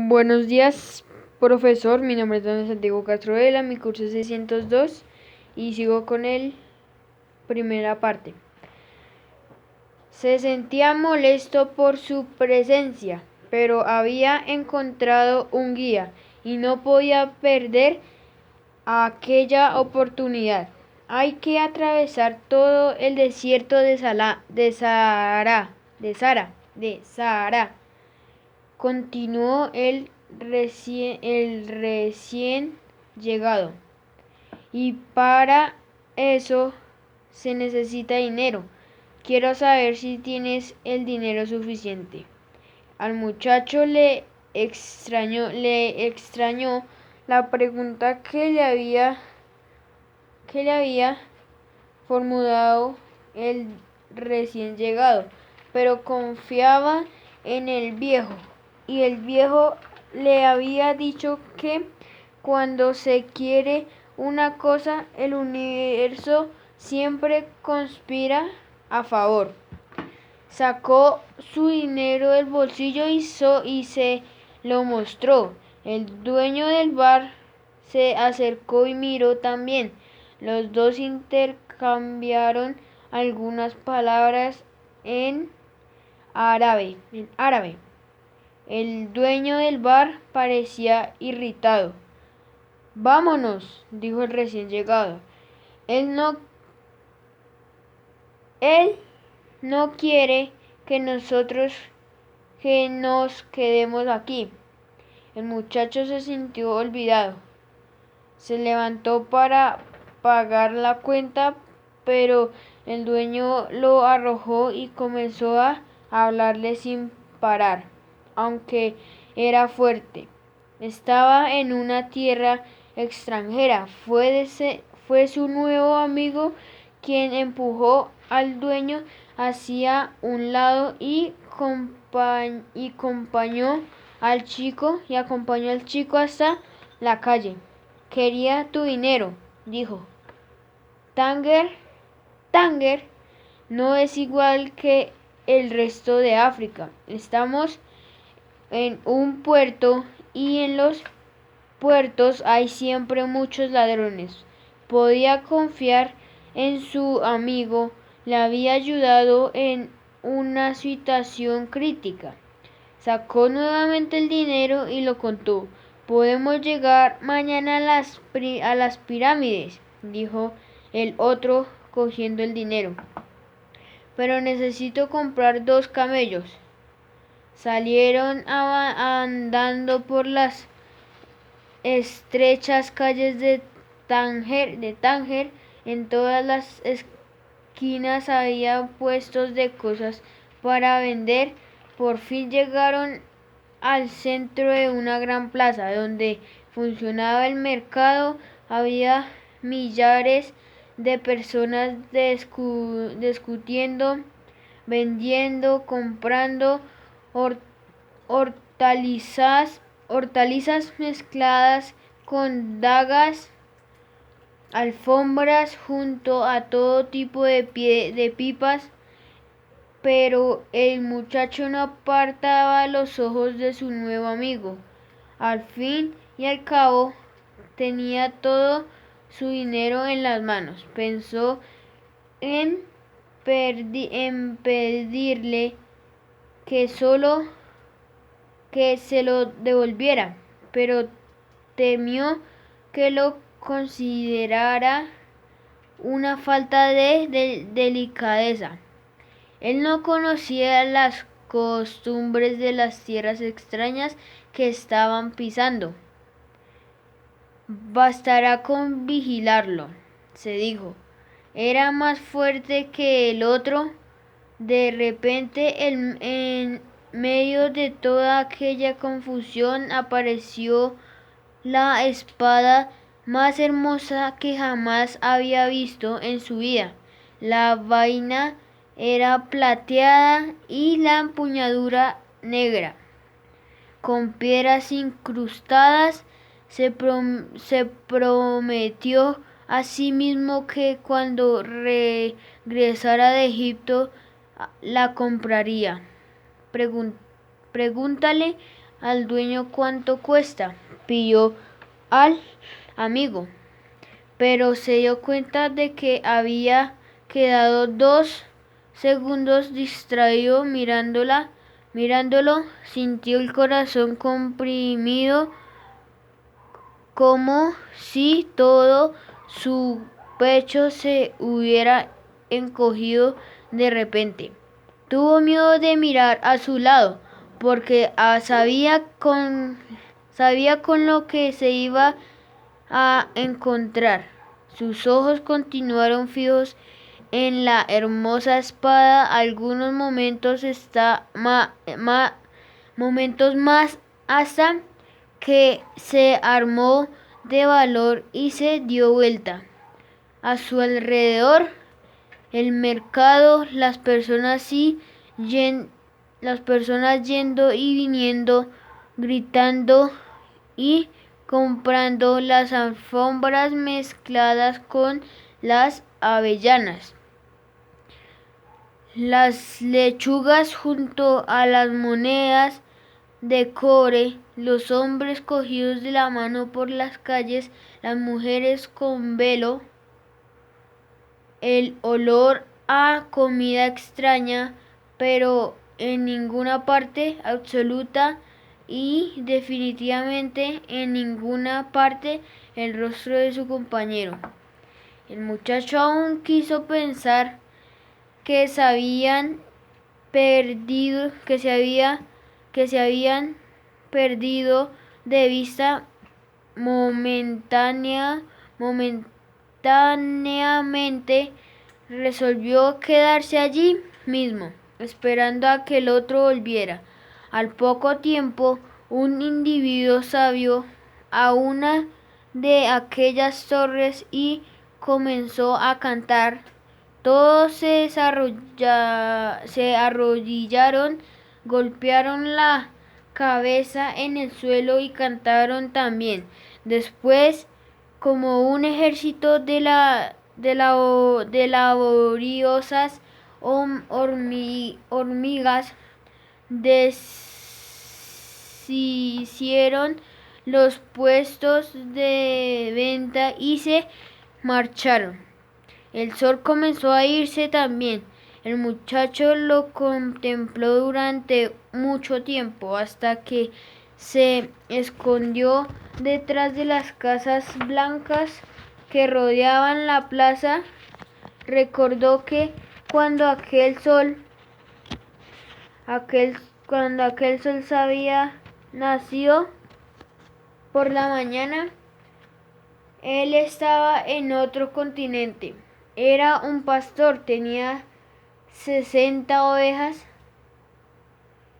Buenos días, profesor. Mi nombre es Don Santiago Castro Vela, mi curso es 602 y sigo con el primera parte. Se sentía molesto por su presencia, pero había encontrado un guía y no podía perder aquella oportunidad. Hay que atravesar todo el desierto de Sahara, continuó el recién llegado. Y para eso se necesita dinero. Quiero saber si tienes el dinero suficiente. Al muchacho le extrañó la pregunta que le había formulado el recién llegado, pero confiaba en el viejo, y el viejo le había dicho que cuando se quiere una cosa, el universo siempre conspira a favor. Sacó su dinero del bolsillo y se lo mostró. El dueño del bar se acercó y miró también. Los dos intercambiaron algunas palabras en árabe. El dueño del bar parecía irritado. Vámonos, dijo el recién llegado. Él no quiere que nos quedemos aquí. El muchacho se sintió olvidado. Se levantó para pagar la cuenta, pero el dueño lo arrojó y comenzó a hablarle sin parar, aunque era fuerte. Estaba en una tierra extranjera. Fue su nuevo amigo quien empujó al dueño hacia un lado y acompañó al chico hasta la calle. Quería tu dinero, dijo. Tánger no es igual que el resto de África. Estamos en un puerto y en los puertos hay siempre muchos ladrones. Podía confiar en su amigo, le había ayudado en una situación crítica. Sacó nuevamente el dinero y lo contó. Podemos llegar mañana a las pirámides, dijo el otro cogiendo el dinero. Pero necesito comprar 2 camellos. Salieron andando por las estrechas calles de Tánger. En todas las esquinas había puestos de cosas para vender. Por fin llegaron al centro de una gran plaza donde funcionaba el mercado. Había millares de personas discutiendo, vendiendo, comprando hortalizas mezcladas con dagas, alfombras junto a todo tipo de pipas, pero el muchacho no apartaba los ojos de su nuevo amigo. Al fin y al cabo, tenía todo su dinero en las manos. Pensó en pedirle que se lo devolviera, pero temió que lo considerara una falta de delicadeza. Él no conocía las costumbres de las tierras extrañas que estaban pisando. Bastará con vigilarlo, se dijo. Era más fuerte que el otro. De repente, en medio de toda aquella confusión, apareció la espada más hermosa que jamás había visto en su vida. La vaina era plateada y la empuñadura negra, con piedras incrustadas. Se prometió a sí mismo que cuando regresara de Egipto la compraría. Pregúntale al dueño cuánto cuesta. Pidió al amigo, pero se dio cuenta de que había quedado 2 segundos distraído mirándolo, sintió el corazón comprimido como si todo su pecho se hubiera encogido de repente. Tuvo miedo de mirar a su lado, porque sabía con lo que se iba a encontrar. Sus ojos continuaron fijos en la hermosa espada algunos momentos más hasta que se armó de valor y se dio vuelta. A su alrededor, el mercado, las personas yendo y viniendo, gritando y comprando las alfombras mezcladas con las avellanas, las lechugas junto a las monedas de cobre, los hombres cogidos de la mano por las calles, las mujeres con velo, el olor a comida extraña, pero en ninguna parte, absoluta y definitivamente en ninguna parte, el rostro de su compañero. El muchacho aún quiso pensar que se habían perdido de vista momentáneamente. Resolvió quedarse allí mismo, esperando a que el otro volviera. Al poco tiempo, un individuo subió a una de aquellas torres y comenzó a cantar. Todos se arrodillaron, golpearon la cabeza en el suelo y cantaron también. Después, como un ejército de laboriosas hormigas, deshicieron los puestos de venta y se marcharon. El sol comenzó a irse también. El muchacho lo contempló durante mucho tiempo, hasta que se escondió detrás de las casas blancas que rodeaban la plaza. Recordó que cuando aquel sol se había nacido por la mañana, él estaba en otro continente. Era un pastor, tenía 60 ovejas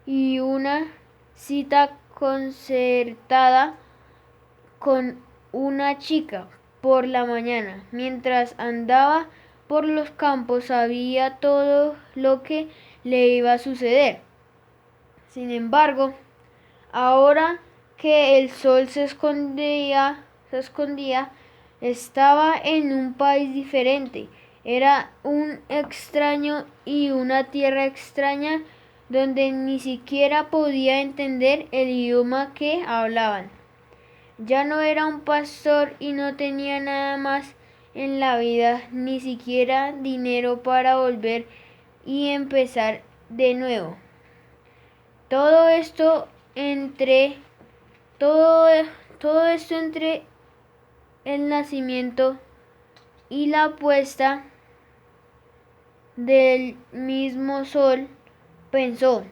y una cita concertada con una chica por la mañana. Mientras andaba por los campos sabía todo lo que le iba a suceder. Sin embargo, ahora que el sol se escondía, estaba en un país diferente. Era un extraño y una tierra extraña donde ni siquiera podía entender el idioma que hablaban. Ya no era un pastor y no tenía nada más en la vida, ni siquiera dinero para volver y empezar de nuevo. Todo esto entre el nacimiento y la puesta del mismo sol, pensó,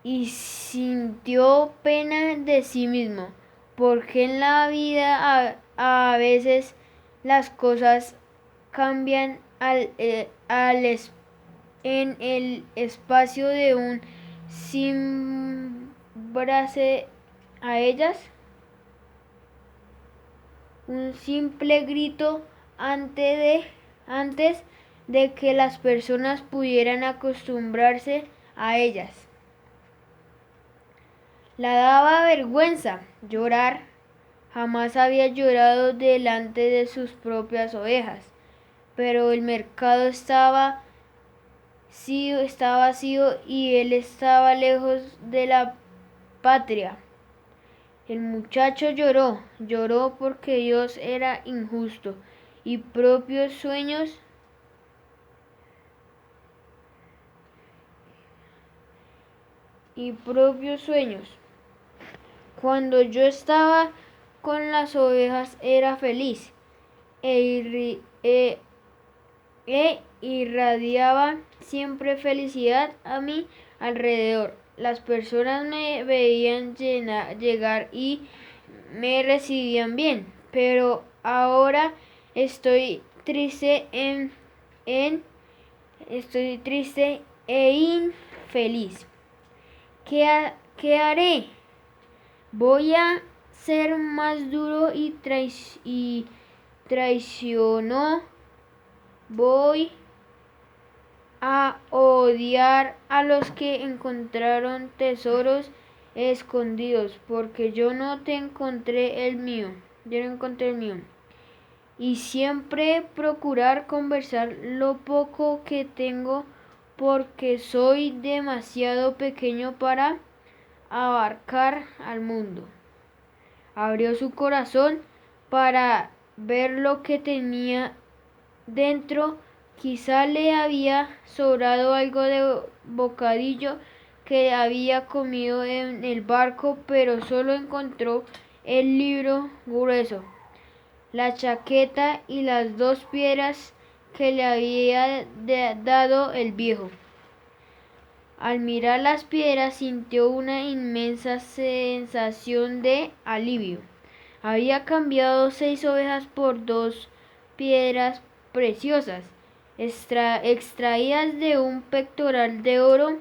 y sintió pena de sí mismo, porque en la vida a veces las cosas cambian en el espacio de un cimbrarse a ellas. Un simple grito antes de que las personas pudieran acostumbrarse a ellas. La daba vergüenza llorar. Jamás había llorado delante de sus propias ovejas, pero el mercado estaba vacío y él estaba lejos de la patria. El muchacho lloró porque Dios era injusto y propios sueños. Cuando yo estaba con las ovejas era feliz e irradiaba siempre felicidad a mi alrededor. Las personas me veían llegar y me recibían bien, pero ahora estoy triste estoy triste e infeliz. ¿Qué haré? Voy a ser más duro y traicionó. Voy a odiar a los que encontraron tesoros escondidos, porque yo no encontré el mío. Y siempre procurar conversar lo poco que tengo, porque soy demasiado pequeño para abarcar al mundo. Abrió su corazón para ver lo que tenía dentro. Quizá le había sobrado algo de bocadillo que había comido en el barco, pero solo encontró el libro grueso, la chaqueta y las 2 piedras que le había dado el viejo. Al mirar las piedras sintió una inmensa sensación de alivio. Había cambiado 6 ovejas por 2 piedras preciosas, extraídas de un pectoral de oro.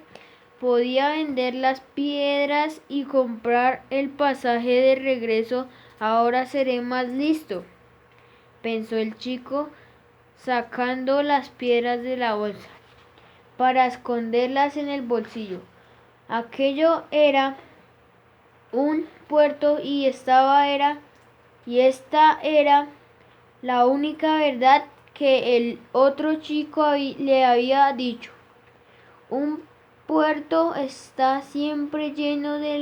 Podía vender las piedras y comprar el pasaje de regreso. Ahora seré más listo, pensó el chico, sacando las piedras de la bolsa para esconderlas en el bolsillo. Aquello era un puerto y esta era la única verdad que el otro chico le había dicho. Un puerto está siempre lleno de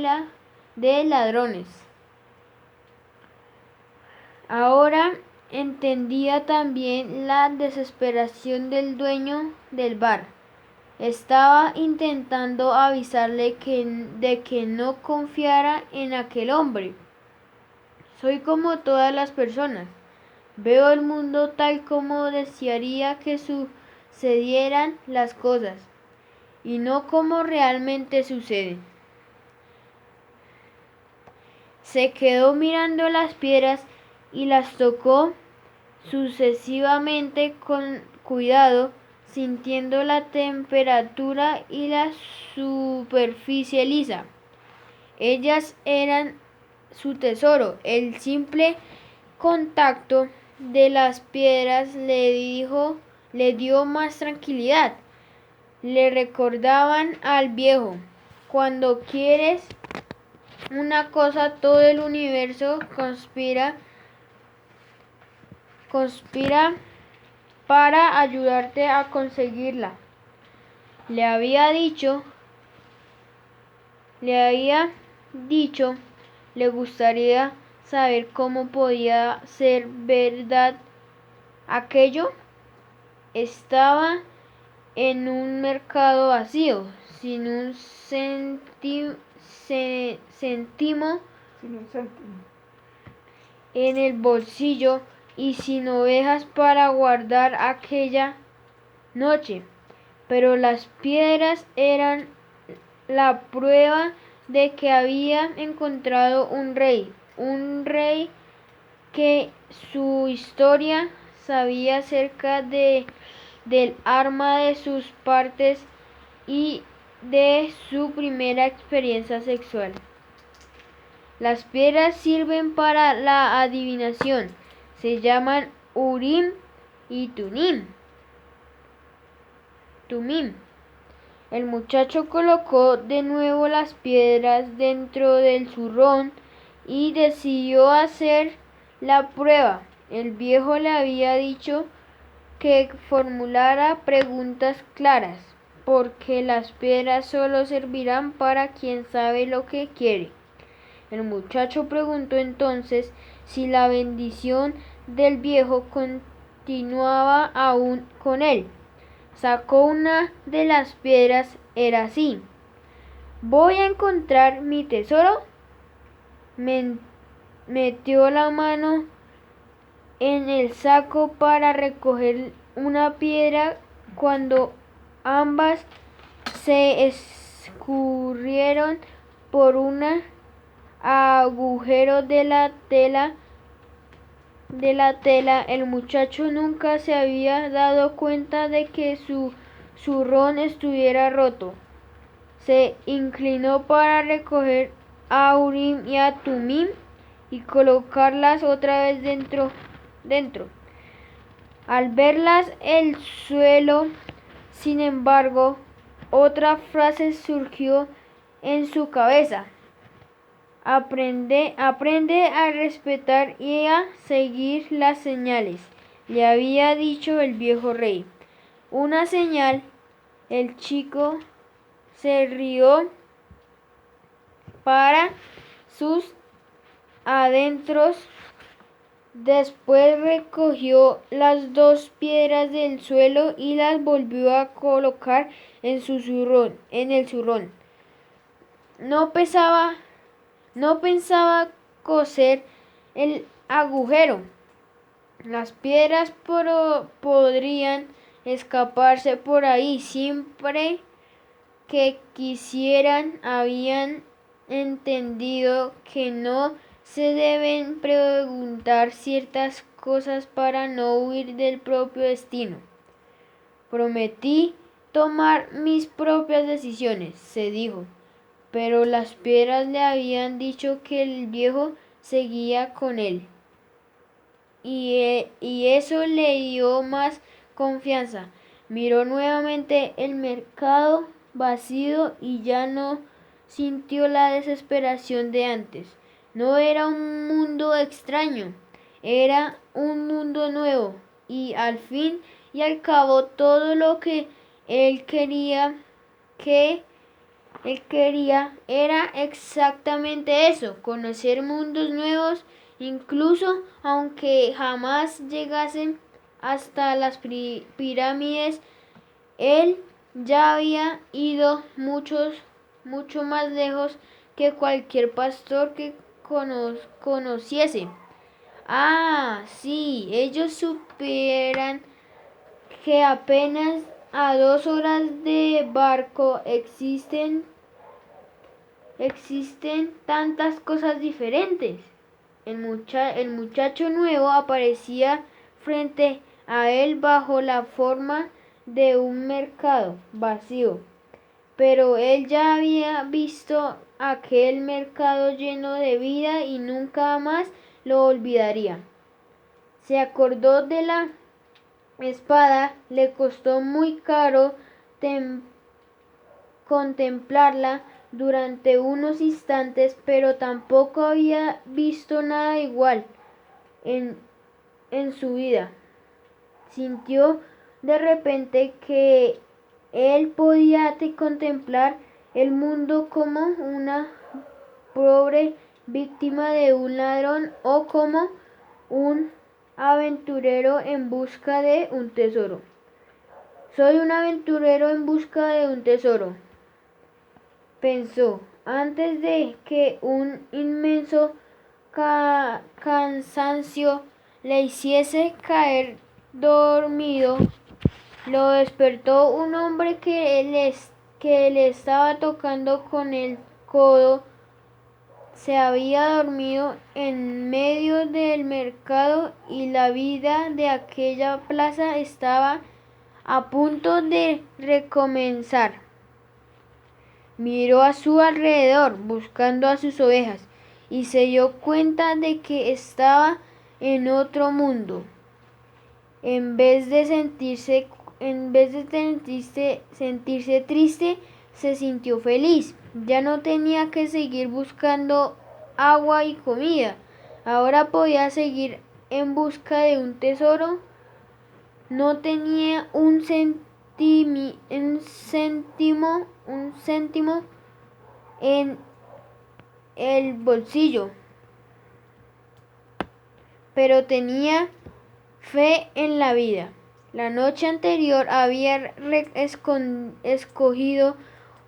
ladrones. Ahora entendía también la desesperación del dueño del bar. Estaba intentando avisarle de que no confiara en aquel hombre. Soy como todas las personas. Veo el mundo tal como desearía que sucedieran las cosas, y no como realmente suceden. Se quedó mirando las piedras y las tocó sucesivamente con cuidado, sintiendo la temperatura y la superficie lisa. Ellas eran su tesoro. El simple contacto de las piedras le dio más tranquilidad. Le recordaban al viejo: cuando quieres una cosa, todo el universo conspira para ayudarte a conseguirla. Le había dicho, le gustaría saber cómo podía ser verdad aquello. Estaba en un mercado vacío, sin un céntimo en el bolsillo y sin ovejas para guardar aquella noche. Pero las piedras eran la prueba de que había encontrado un rey que su historia sabía acerca del arma, de sus partes y de su primera experiencia sexual. Las piedras sirven para la adivinación. Se llaman Urim y Tumim. El muchacho colocó de nuevo las piedras dentro del zurrón y decidió hacer la prueba. El viejo le había dicho que formulara preguntas claras. porque las piedras solo servirán para quien sabe lo que quiere. El muchacho preguntó entonces si la bendición del viejo continuaba aún con él. Sacó una de las piedras, era así. ¿Voy a encontrar mi tesoro? Metió la mano en el saco para recoger una piedra. Cuando ambas se escurrieron por un agujero de la tela, el muchacho nunca se había dado cuenta de que su zurrón estuviera roto. Se inclinó para recoger a Urim y a Tumim y colocarlas otra vez dentro. Al verlas el suelo, sin embargo, otra frase surgió en su cabeza. Aprende a respetar y a seguir las señales, le había dicho el viejo rey. Una señal. El chico se rió para sus adentros. Después recogió las dos piedras del suelo y las volvió a colocar en el zurrón. No pensaba coser el agujero. Las piedras podrían escaparse por ahí siempre que quisieran. Habían entendido que no se deben preguntar ciertas cosas para no huir del propio destino. Prometí tomar mis propias decisiones, se dijo, pero las piedras le habían dicho que el viejo seguía con él. Y eso le dio más confianza. Miró nuevamente el mercado vacío y ya no sintió la desesperación de antes. No era un mundo extraño, era un mundo nuevo, y al fin y al cabo todo lo que él quería era exactamente eso, conocer mundos nuevos, incluso aunque jamás llegasen hasta las pirámides. Él ya había ido mucho más lejos que cualquier pastor que conociese. Ah, sí, ellos supieran que apenas a 2 horas de barco existen tantas cosas diferentes. El muchacho nuevo aparecía frente a él bajo la forma de un mercado vacío, pero él ya había visto aquel mercado lleno de vida y nunca más lo olvidaría. Se acordó de la espada, le costó muy caro contemplarla durante unos instantes, pero tampoco había visto nada igual en su vida. Sintió de repente que él podía contemplar el mundo como una pobre víctima de un ladrón o como un aventurero en busca de un tesoro. Soy un aventurero en busca de un tesoro, pensó, antes de que un inmenso cansancio le hiciese caer dormido. Lo despertó un hombre que le estaba tocando con el codo. Se había dormido en medio del mercado y la vida de aquella plaza estaba a punto de recomenzar. Miró a su alrededor buscando a sus ovejas y se dio cuenta de que estaba en otro mundo. En vez de sentirse triste, se sintió feliz. Ya no tenía que seguir buscando agua y comida. Ahora podía seguir en busca de un tesoro. No tenía un un céntimo en el bolsillo, pero tenía fe en la vida. La noche anterior había escogido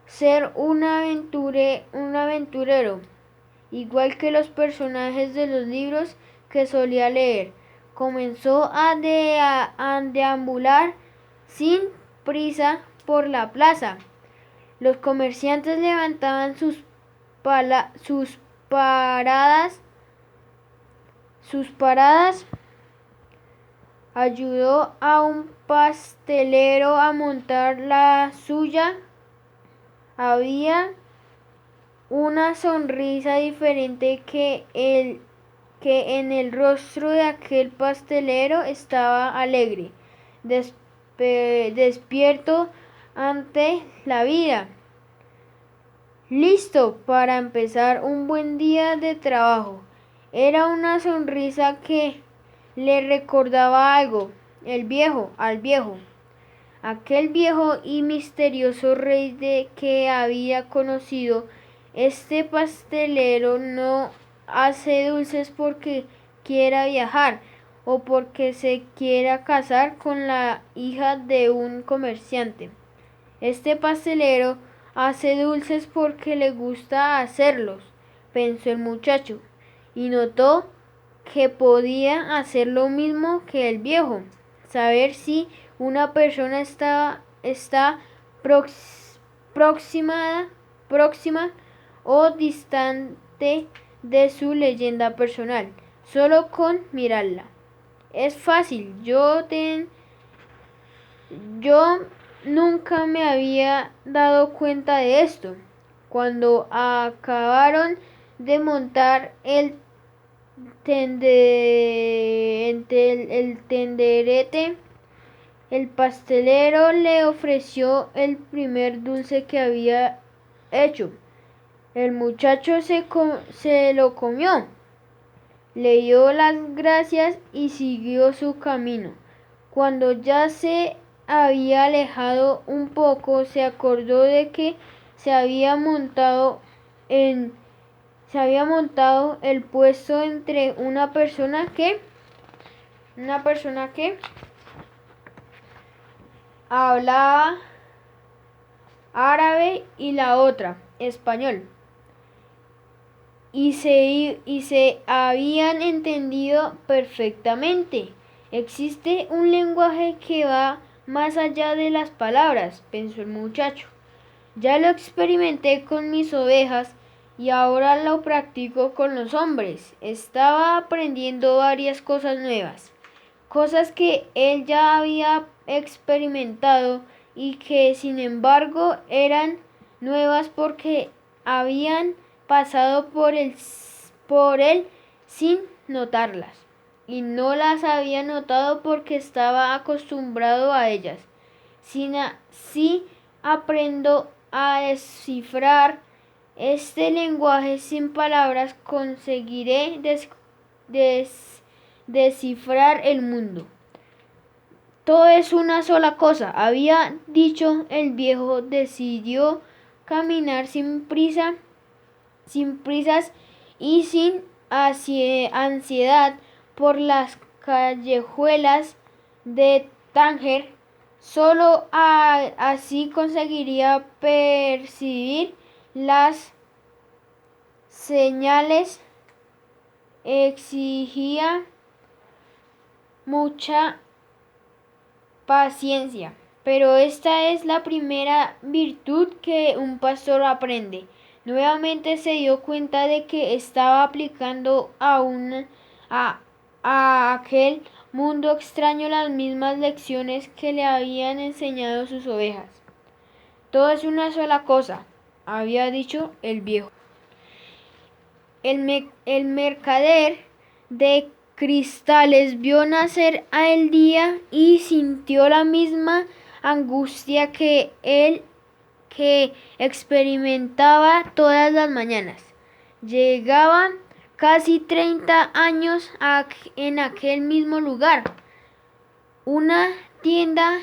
ser un aventurero, igual que los personajes de los libros que solía leer. Comenzó a deambular sin prisa por la plaza. Los comerciantes levantaban sus paradas. Ayudó a un pastelero a montar la suya. Había una sonrisa diferente que en el rostro de aquel pastelero. Estaba alegre, despierto ante la vida, listo para empezar un buen día de trabajo. Era una sonrisa que le recordaba algo, al viejo, aquel viejo y misterioso rey que había conocido. Este pastelero no hace dulces porque quiera viajar o porque se quiera casar con la hija de un comerciante. Este pastelero hace dulces porque le gusta hacerlos, pensó el muchacho, y notó que podía hacer lo mismo que el viejo, saber si una persona está próxima o distante de su leyenda personal, solo con mirarla. Es fácil, yo nunca me había dado cuenta de esto. Cuando acabaron de montar el tenderete, el pastelero le ofreció el primer dulce que había hecho. El muchacho se lo comió, le dio las gracias y siguió su camino. Cuando ya se había alejado un poco, se acordó de que se había montado el puesto entre una persona que hablaba árabe y la otra español, y se habían entendido perfectamente. Existe un lenguaje que va más allá de las palabras, pensó el muchacho. Ya lo experimenté con mis ovejas y ahora lo practico con los hombres. Estaba aprendiendo varias cosas nuevas, cosas que él ya había experimentado y que sin embargo eran nuevas porque habían pasado por él sin notarlas, y no las había notado porque estaba acostumbrado a ellas. Si aprendo a descifrar este lenguaje sin palabras, conseguiré descifrar el mundo. Todo es una sola cosa, había dicho el viejo. Decidió caminar sin prisas y sin ansiedad por las callejuelas de Tánger. Solo así conseguiría percibir las señales. Exigía mucha paciencia, pero esta es la primera virtud que un pastor aprende. Nuevamente se dio cuenta de que estaba aplicando a aquel mundo extraño las mismas lecciones que le habían enseñado sus ovejas. Todo es una sola cosa, había dicho el viejo. El mercader de cristales vio nacer el día y sintió la misma angustia que él que experimentaba todas las mañanas. Llegaban casi 30 años en aquel mismo lugar. Una tienda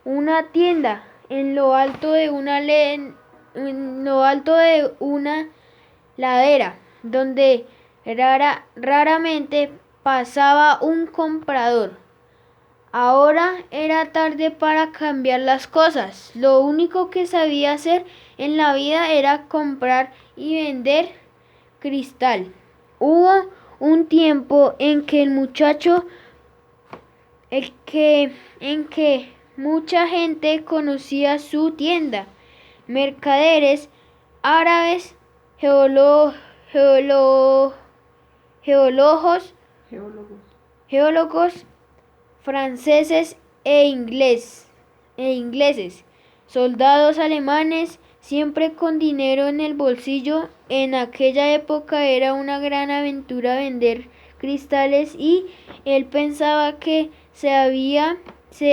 una tienda en lo alto de una ladera, donde raramente pasaba un comprador. Ahora era tarde para cambiar las cosas. Lo único que sabía hacer en la vida era comprar y vender cristal. Hubo un tiempo en que en que mucha gente conocía su tienda. Mercaderes árabes, geolo- geolo- geólogos, geólogos franceses e ingleses, soldados alemanes, siempre con dinero en el bolsillo. En aquella época era una gran aventura vender cristales y él pensaba que se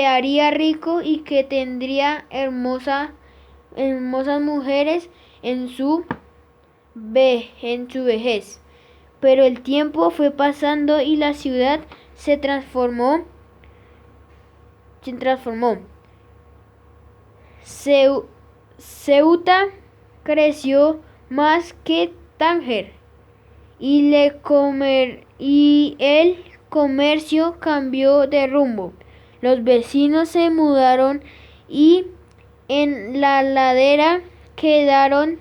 haría rico y que tendría hermosas mujeres en su vejez. Pero el tiempo fue pasando y la ciudad se transformó. Ceuta creció más que Tánger y el comercio cambió de rumbo. Los vecinos se mudaron y en la ladera quedaron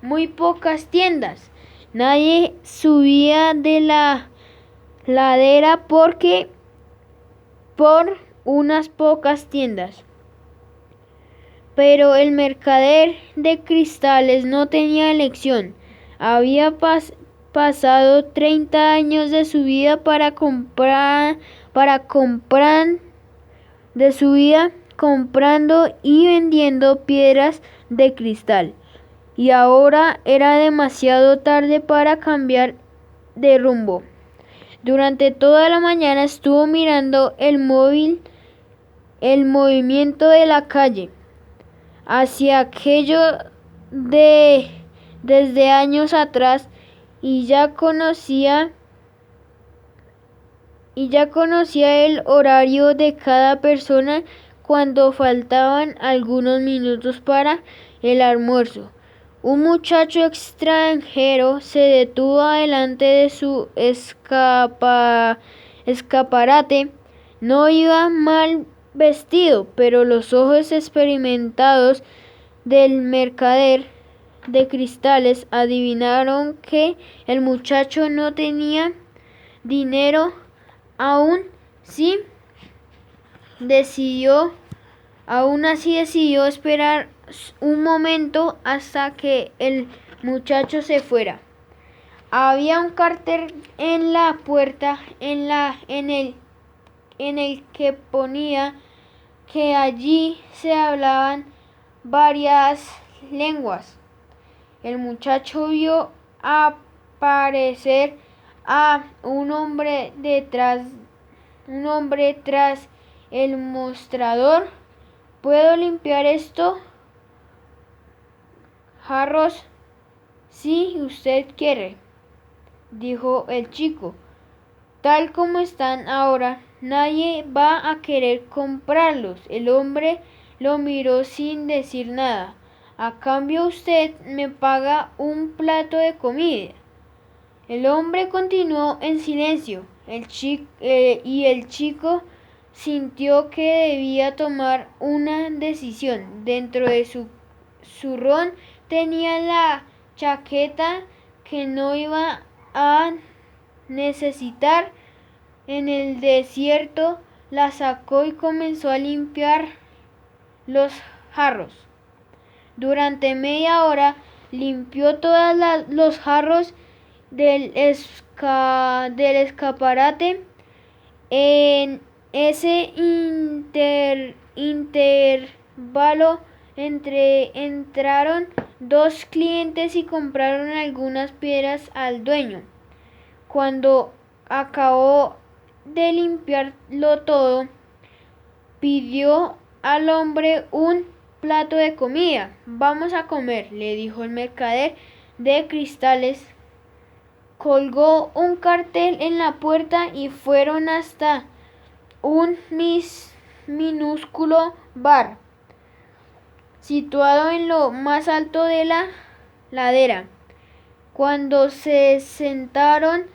muy pocas tiendas. Nadie subía de la ladera por unas pocas tiendas. Pero el mercader de cristales no tenía elección. Había pasado 30 años de su vida comprando y vendiendo piedras de cristal. Y ahora era demasiado tarde para cambiar de rumbo. Durante toda la mañana estuvo mirando el movimiento de la calle, hacia aquello desde años atrás, y ya conocía el horario de cada persona cuando faltaban algunos minutos para el almuerzo. Un muchacho extranjero se detuvo delante de su escaparate. No iba mal vestido, pero los ojos experimentados del mercader de cristales adivinaron que el muchacho no tenía dinero. Aún así decidió esperar un momento hasta que el muchacho se fuera. Había un cartel en la puerta en el que ponía que allí se hablaban varias lenguas. El muchacho vio aparecer a un hombre tras el mostrador. ¿Puedo limpiar estos jarros si usted quiere?, dijo el chico. Tal como están ahora, nadie va a querer comprarlos. El hombre lo miró sin decir nada. A cambio, usted me paga un plato de comida. El hombre continuó en silencio. Y el chico sintió que debía tomar una decisión. Dentro de su zurrón tenía la chaqueta que no iba a necesitar en el desierto. La sacó y comenzó a limpiar los jarros. Durante media hora limpió todos los jarros del escaparate. En ese intervalo entraron dos clientes y compraron algunas piedras al dueño. Cuando acabó de limpiarlo todo, pidió al hombre un plato de comida. Vamos a comer, le dijo el mercader de cristales. Colgó un cartel en la puerta y fueron hasta un minúsculo bar, situado en lo más alto de la ladera. Cuando se sentaron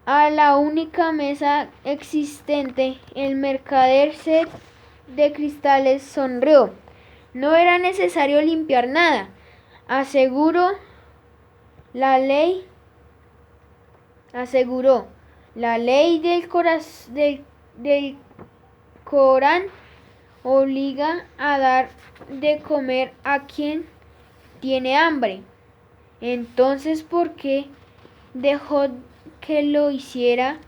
a la única mesa existente, el mercader de cristales sonrió. No era necesario limpiar nada, aseguró. La ley aseguró. La ley del Corán obliga a dar de comer a quien tiene hambre. Entonces, ¿por qué dejó que lo hiciera?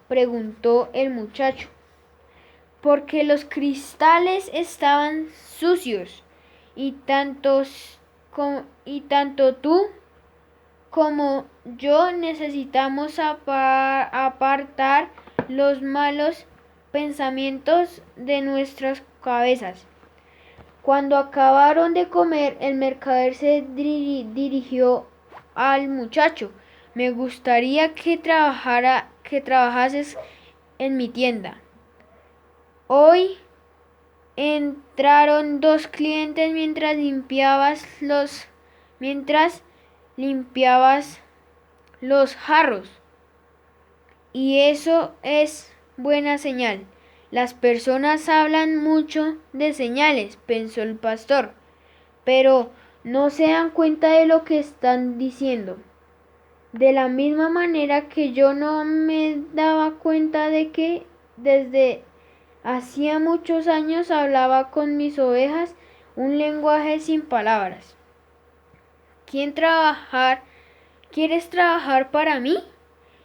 Preguntó el muchacho. Porque los cristales estaban sucios y tanto tú como yo necesitamos apartar los malos pensamientos de nuestras cabezas. Cuando acabaron de comer, el mercader se dirigió al muchacho. Me gustaría que trabajases en mi tienda. Hoy entraron 2 clientes mientras limpiabas los jarros. Y eso es buena señal. Las personas hablan mucho de señales, pensó el pastor, pero no se dan cuenta de lo que están diciendo. De la misma manera que yo no me daba cuenta de que desde hacía muchos años hablaba con mis ovejas un lenguaje sin palabras. ¿Quieres trabajar para mí?,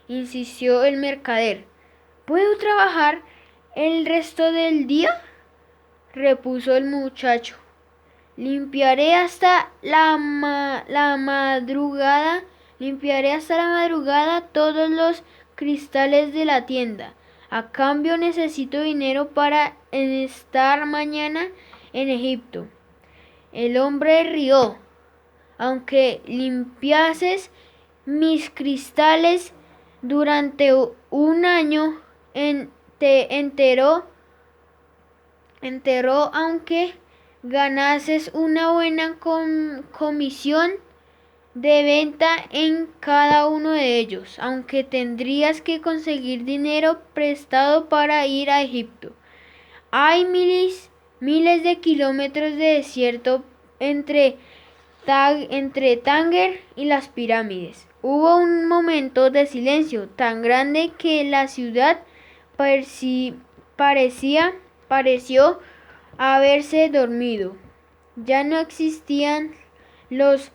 insistió el mercader. ¿Puedo trabajar el resto del día?, repuso el muchacho. Limpiaré hasta la madrugada todos los cristales de la tienda. A cambio necesito dinero para estar mañana en Egipto. El hombre rió. Aunque limpiases mis cristales durante un año entero, aunque ganases una buena comisión de venta en cada uno de ellos, aunque tendrías que conseguir dinero prestado para ir a Egipto. Hay miles de kilómetros de desierto entre Tánger y las pirámides. Hubo un momento de silencio tan grande que la ciudad pareció haberse dormido. Ya no existían los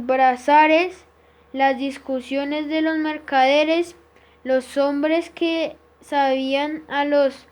brazares, las discusiones de los mercaderes, los hombres que sabían a los